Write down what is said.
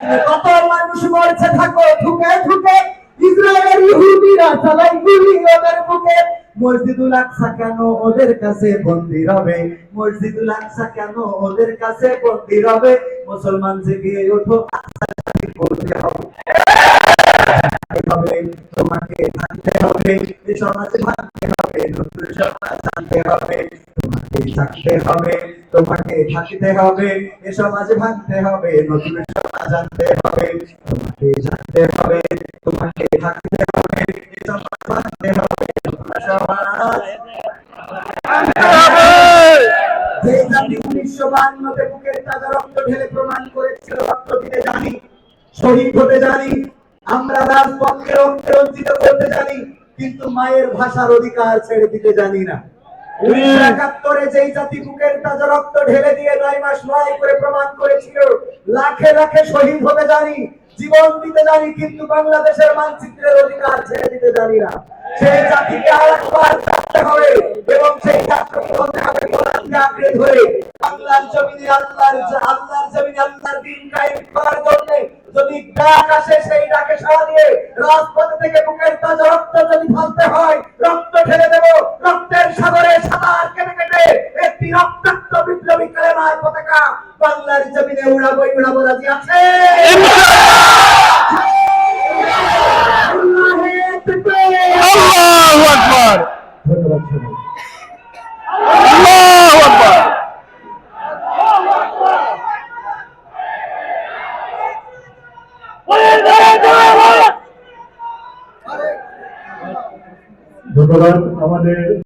কত মানুষ মরছে থাকো ঢুকে ঢুকে, ইসরায়েলের ইহুদিরা চালাই গুলি ওদের বুকে। মসজিদুল আকসা কেন ওদের কাছে বন্দী রবে, মসজিদুল আকসা কেন ওদের কাছে বন্দী রবে। মুসলমান জেগে ওঠো, করতে হবে, তোমাকে থাকতে হবে, এ সমাজ ভাঙতে হবে, নতুন সমাজ আনতে হবে। তোমাকে থাকতে হবে, তোমাকে থাকতে হবে, এ সমাজ ভাঙতে হবে, নতুন সমাজ আনতে হবে। তোমাকে থাকতে হবে, তোমাকে থাকতে হবে, এ সমাজ ভাঙতে হবে, নতুন সমাজ। যে জাতি 1952-তে বুকের তাজা রক্ত ঢেলে প্রমাণ করেছিল রক্ত দিতে জানি, শহীদ হতে জানি, আমরা রাজপথকে রক্তে রঞ্জিত করতে জানি, কিন্তু মায়ের ভাষার অধিকার ছেড়ে দিতে জানি না। 1971-এ যেই জাতি বুকের তাজা রক্ত ঢেলে দিয়ে 9 মাস লড়াই করে প্রমাণ করেছিল লাখে লাখে শহীদ হতে জানি, জীবন দিতে জানি, কিন্তু বাংলাদেশের মানচিত্রের অধিকার ছেড়ে দিতে জানি না। সেই জাতিকে আরেকবার জানতে হবে এবং সেই জাতিকে বলতে হবে কোরআনকে আঁকড়ে ধরে বাংলার জমিনে আল্লাহর জমিনে আল্লাহর দ্বীন কায়েম করার জন্য যদি ডাক আসে সেই ডাকে সাড়া দিয়ে রাজপথ থেকে বুকের তাজা রক্ত যদি ঢালতে হয় রক্ত ঢেলে দেব। রক্তের সাগরে সাঁতার কেটে কেটে একটি রক্তাক্ত বিপ্লবী কালেমার পতাকা বাংলার জমিনে উড়াবো রাজি আছে। আল্লাহু আকবার, ধন্যবাদ সবাই। আল্লাহু আকবার। ধন্যবাদ আমাদের